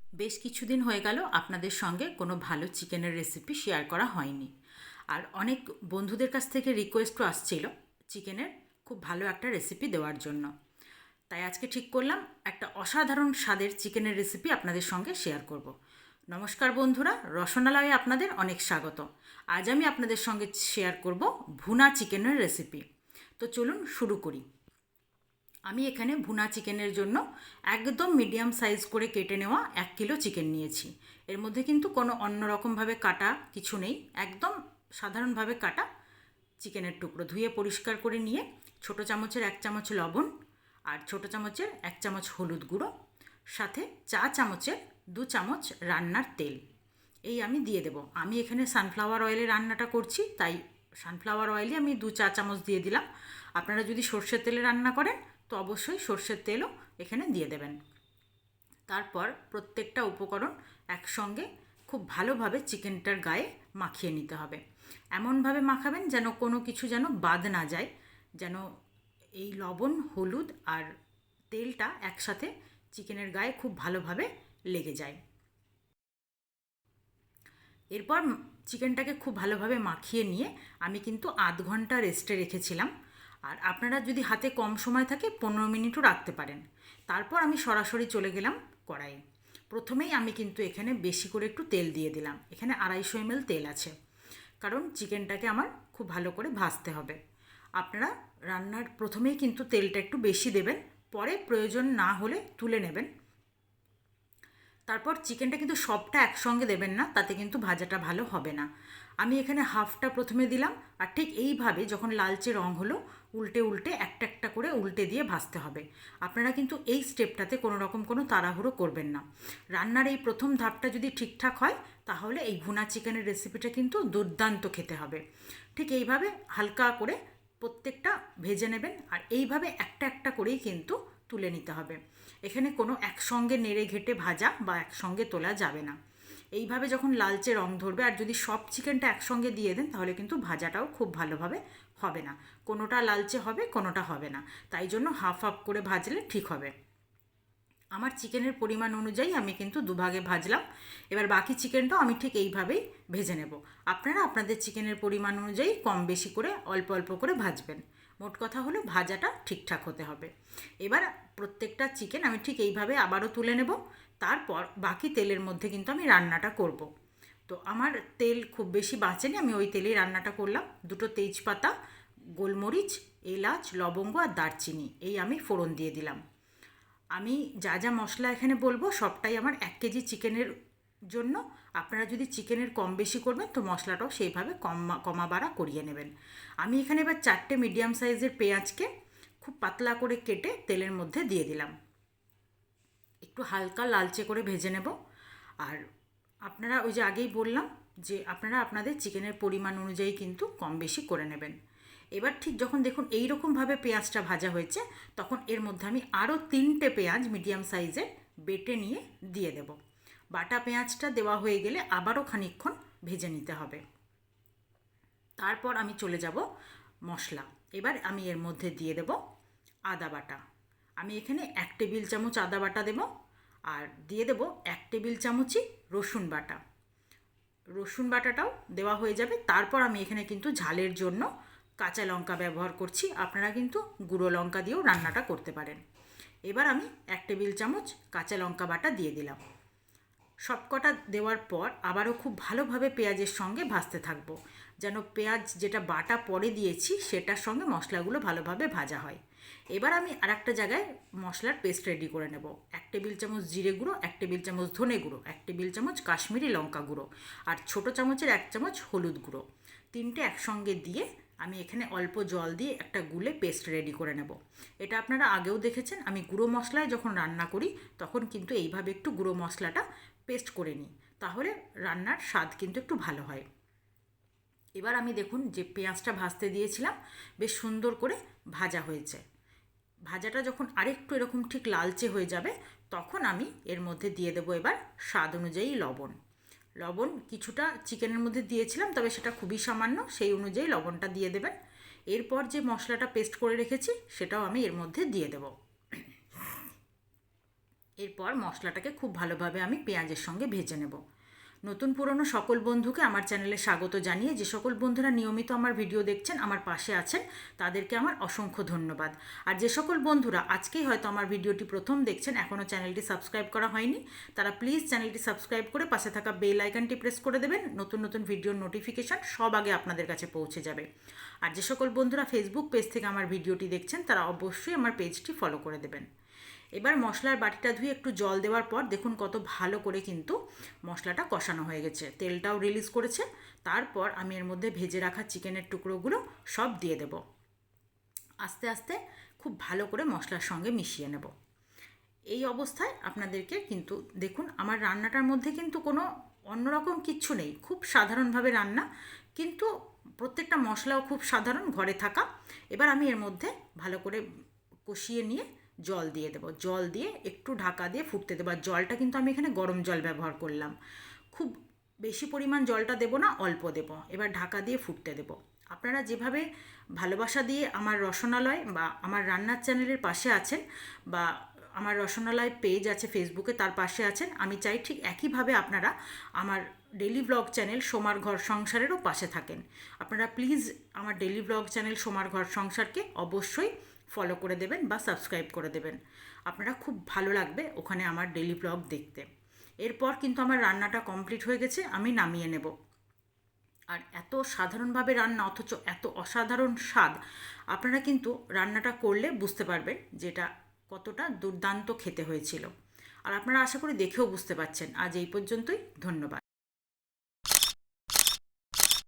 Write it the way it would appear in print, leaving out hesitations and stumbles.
বেশ কিছুদিন হয়ে গেল আপনাদের সঙ্গে কোনো ভালো চিকেনের রেসিপি শেয়ার করা হয়নি। আর অনেক বন্ধুদের কাছ থেকে রিকোয়েস্টও আসছিল চিকেনের খুব ভালো একটা রেসিপি দেওয়ার জন্য। তাই আজকে ঠিক করলাম একটা অসাধারণ স্বাদের চিকেনের রেসিপি আপনাদের সঙ্গে শেয়ার করব। নমস্কার বন্ধুরা, রসনালয়ে আপনাদের অনেক স্বাগত। আজ আমি আপনাদের সঙ্গে শেয়ার করব ভুনা চিকেনের রেসিপি। তো চলুন শুরু করি। আমি এখানে ভুনা চিকেনের জন্য একদম মিডিয়াম সাইজ করে কেটে নেওয়া 1 কিলো চিকেন নিয়েছি। এর মধ্যে কিন্তু কোনো অন্যরকমভাবে কাটা কিছু নেই, একদম সাধারণভাবে কাটা চিকেনের টুকরো ধুয়ে পরিষ্কার করে নিয়ে ছোট চামচের 1 চামচ লবণ আর ছোট চামচের 1 চামচ হলুদ গুঁড়ো, সাথে চা চামচের 2 চামচ রান্নার তেল এই আমি দিয়ে দেব। আমি এখানে সানফ্লাওয়ার অয়েলে রান্নাটা করছি, তাই সানফ্লাওয়ার অয়েলই আমি 2 চা চামচ দিয়ে দিলাম। আপনারা যদি সর্ষের তেলে রান্না করেন তো অবশ্যই সর্ষের তেলও এখানে দিয়ে দেবেন। তারপর প্রত্যেকটা উপকরণ একসঙ্গে খুব ভালোভাবে চিকেনটার গায়ে মাখিয়ে নিতে হবে। এমনভাবে মাখাবেন যেন কোনো কিছু যেন বাদ না যায়, যেন এই লবণ, হলুদ আর তেলটা একসাথে চিকেনের গায়ে খুব ভালোভাবে লেগে যায়। এরপর চিকেনটাকে খুব ভালোভাবে মাখিয়ে নিয়ে আমি কিন্তু আধ ঘন্টা রেস্টে রেখেছিলাম। আর আপনারা যদি হাতে কম সময় থাকে 15 মিনিটও রাখতে পারেন। তারপর আমি সরাসরি চলে গেলাম কড়াইয়ে। প্রথমেই আমি কিন্তু এখানে বেশি করে একটু তেল দিয়ে দিলাম। এখানে 250 ml তেল আছে, কারণ চিকেনটাকে আমার খুব ভালো করে ভাজতে হবে। আপনারা রান্নার প্রথমেই কিন্তু তেলটা একটু বেশি দেবেন, পরে প্রয়োজন না হলে তুলে নেবেন। তারপর চিকেনটা কিন্তু সবটা একসঙ্গে দেবেন না, তাতে কিন্তু ভাজাটা ভালো হবে না। আমি এখানে হাফটা প্রথমে দিলাম, আর ঠিক এইভাবে যখন লালচে রং হলো উল্টে উল্টে একটা একটা করে উল্টে দিয়ে ভাজতে হবে। আপনারা কিন্তু এই স্টেপটাতে কোনো রকম কোনো তাড়াহুড়ো করবেন না। রান্নার এই প্রথম ধাপটা যদি ঠিকঠাক হয় তাহলে এই ভুনা চিকেনের রেসিপিটা কিন্তু দুর্দান্ত খেতে হবে। ঠিক এইভাবে হালকা করে প্রত্যেকটা ভেজে নেবেন, আর এইভাবে একটা একটা করেই কিন্তু তুলে নিতে হবে। এখানে কোনো একসঙ্গে নেড়ে ঘেটে ভাজা বা একসঙ্গে তোলা যাবে না। এইভাবে যখন লালচে রং ধরবে, আর যদি সব চিকেনটা একসঙ্গে দিয়ে দেন তাহলে কিন্তু ভাজাটাও খুব ভালোভাবে হবে না। কোনোটা লালচে হবে, কোনোটা হবে না। তাই জন্য হাফ হাফ করে ভাজলে ঠিক হবে। আমার চিকেনের পরিমাণ অনুযায়ী আমি কিন্তু দুভাগে ভাজলাম। এবার বাকি চিকেনটাও আমি ঠিক এইভাবেই ভেজে নেব। আপনারা আপনাদের চিকেনের পরিমাণ অনুযায়ী কম বেশি করে অল্প অল্প করে ভাজবেন। মোট কথা হলো ভাজাটা ঠিকঠাক হতে হবে। এবার প্রত্যেকটা চিকেন আমি ঠিক এইভাবে আবারও তুলে নেব। তারপর বাকি তেলের মধ্যে কিন্তু আমি রান্নাটা করব। তো আমার তেল খুব বেশি বাঁচেনি, আমি ওই তেলেই রান্নাটা করলাম। দুটো তেজপাতা, গোলমরিচ, এলাচ, লবঙ্গ আর দারচিনি এই আমি ফোড়ন দিয়ে দিলাম। আমি যা যা মশলা এখানে বলবো সবটাই আমার 1 কেজি চিকেনের জন্য। আপনারা যদি চিকেনের কম বেশি করবেন তো মশলাটাও সেইভাবে কমা বাড়া করিয়ে নেবেন। আমি এখানে এবার 4টে মিডিয়াম সাইজের পেঁয়াজকে খুব পাতলা করে কেটে তেলের মধ্যে দিয়ে দিলাম। একটু হালকা লালচে করে ভেজে নেব। আর আপনারা ওই যে আগেই বললাম যে আপনারা আপনাদের চিকেনের পরিমাণ অনুযায়ী কিন্তু কম বেশি করে নেবেন। এবার ঠিক যখন দেখুন এই রকমভাবে পেঁয়াজটা ভাজা হয়েছে, তখন এর মধ্যে আমি আরও 3টে পেঁয়াজ মিডিয়াম সাইজের বেটে নিয়ে দিয়ে দেব। বাটা পেঁয়াজটা দেওয়া হয়ে গেলে আবারও খানিকক্ষণ ভেজে নিতে হবে। তারপর আমি চলে যাব মশলা। এবার আমি এর মধ্যে দিয়ে দেব আদা বাটা। আমি এখানে 1 টেবিল চামচ আদা বাটা দেব, আর দিয়ে দেব 1 টেবিল চামচই রসুন বাটা। রসুন বাটাটাও দেওয়া হয়ে যাবে। তারপর আমি এখানে কিন্তু ঝালের জন্য কাঁচা লঙ্কা ব্যবহার করছি। আপনারা কিন্তু গুঁড়ো লঙ্কা দিয়েও রান্নাটা করতে পারেন। এবার আমি 1 টেবিল চামচ কাঁচা লঙ্কা বাটা দিয়ে দিলাম। সবকটা দেওয়ার পর আবারও খুব ভালোভাবে পেঁয়াজের সঙ্গে ভাজতে থাকবো, যেন পেঁয়াজ যেটা বাটা পরে দিয়েছি সেটার সঙ্গে মশলাগুলো ভালোভাবে ভাজা হয়। এবার আমি আর একটা জায়গায় মশলার পেস্ট রেডি করে নেব। 1 টেবিল চামচ জিরে গুঁড়ো, 1 টেবিল চামচ ধনে গুঁড়ো, 1 টেবিল চামচ কাশ্মীরি লঙ্কা গুঁড়ো, আর ছোটো চামচের 1 চামচ হলুদ গুঁড়ো। তিনটে একসঙ্গে দিয়ে আমি এখানে অল্প জল দিয়ে একটা গুলে পেস্ট রেডি করে নেব। এটা আপনারা আগেও দেখেছেন, আমি গুঁড়ো মশলায় যখন রান্না করি তখন কিন্তু এইভাবে একটু গুঁড়ো মশলাটা পেস্ট করে নিই, তাহলে রান্নার স্বাদ কিন্তু একটু ভালো হয়। এবার আমি দেখুন যে পেঁয়াজটা ভাজতে দিয়েছিলাম বেশ সুন্দর করে ভাজা হয়েছে। ভাজাটা যখন আরেকটু এরকম ঠিক লালচে হয়ে যাবে তখন আমি এর মধ্যে দিয়ে দেবো এবার স্বাদ অনুযায়ী লবণ। লবণ কিছুটা চিকেনের মধ্যে দিয়েছিলাম, তবে সেটা খুবই সামান্য, সেই অনুযায়ী লবণটা দিয়ে দেবেন। এরপর যে মশলাটা পেস্ট করে রেখেছি সেটাও আমি এর মধ্যে দিয়ে দেব। এরপর মশলাটাকে খুব ভালোভাবে আমি পেঁয়াজের সঙ্গে ভেজে নেব। নতুন পুরনো সকল বন্ধুকে আমার চ্যানেলে স্বাগত জানিয়ে যে সকল বন্ধুরা নিয়মিত আমার ভিডিও দেখছেন, আমার পাশে আছেন, তাদেরকে আমার অসংখ্য ধন্যবাদ। আর যে সকল বন্ধুরা আজকেই হয়তো আমার ভিডিওটি প্রথম দেখছেন, এখনও চ্যানেলটি সাবস্ক্রাইব করা হয়নি, তারা প্লিজ চ্যানেলটি সাবস্ক্রাইব করে পাশে থাকা বেল আইকনটি প্রেস করে দেবেন। নতুন নতুন ভিডিওর নোটিফিকেশান সব আগে আপনাদের কাছে পৌঁছে যাবে। আর যে সকল বন্ধুরা ফেসবুক পেজ থেকে আমার ভিডিওটি দেখছেন, তারা অবশ্যই আমার পেজটি ফলো করে দেবেন। এবার মশলার বাটিটা ধুয়ে একটু জল দেওয়ার পর দেখুন কত ভালো করে কিন্তু মশলাটা কষানো হয়ে গেছে, তেলটাও রিলিজ করেছে। তারপর আমি এর মধ্যে ভেজে রাখা চিকেনের টুকরোগুলো সব দিয়ে দেব। আস্তে আস্তে খুব ভালো করে মশলার সঙ্গে মিশিয়ে নেব। এই অবস্থায় আপনাদেরকে কিন্তু দেখুন আমার রান্নাটার মধ্যে কিন্তু কোনো অন্যরকম কিচ্ছু নেই, খুব সাধারণভাবে রান্না, কিন্তু প্রত্যেকটা মশলাও খুব সাধারণ ঘরে থাকা। এবার আমি এর মধ্যে ভালো করে কষিয়ে নিয়ে জল দিয়ে দেবো। জল দিয়ে একটু ঢাকা দিয়ে ফুটতে দেবো। আর জলটা কিন্তু আমি এখানে গরম জল ব্যবহার করলাম, খুব বেশি পরিমাণ জলটা দেবো না, অল্প দেবো। এবার ঢাকা দিয়ে ফুটতে দেবো। আপনারা যেভাবে ভালোবাসা দিয়ে আমার রসনালয় বা আমার রান্নার চ্যানেলের পাশে আছেন, বা আমার রসনালয় পেজ আছে ফেসবুকে, তার পাশে আছেন, আমি চাই ঠিক একইভাবে আপনারা আমার ডেলি ব্লগ চ্যানেল সোমার ঘর সংসারেরও পাশে থাকেন। আপনারা প্লিজ আমার ডেলি ব্লগ চ্যানেল সোমার ঘর সংসারকে অবশ্যই ফলো করে দেবেন বা সাবস্ক্রাইব করে দেবেন। আপনারা খুব ভালো লাগবে ওখানে আমার ডেলি ব্লগ দেখতে। এরপর কিন্তু আমার রান্নাটা কমপ্লিট হয়ে গেছে, আমি নামিয়ে নেব। আর এত সাধারণভাবে রান্না অথচ এত অসাধারণ স্বাদ, আপনারা কিন্তু রান্নাটা করলে বুঝতে পারবেন যেটা কতটা দুর্দান্ত খেতে হয়েছিল। আর আপনারা আশা করি দেখেও বুঝতে পারছেন। আজ এই পর্যন্তই, ধন্যবাদ।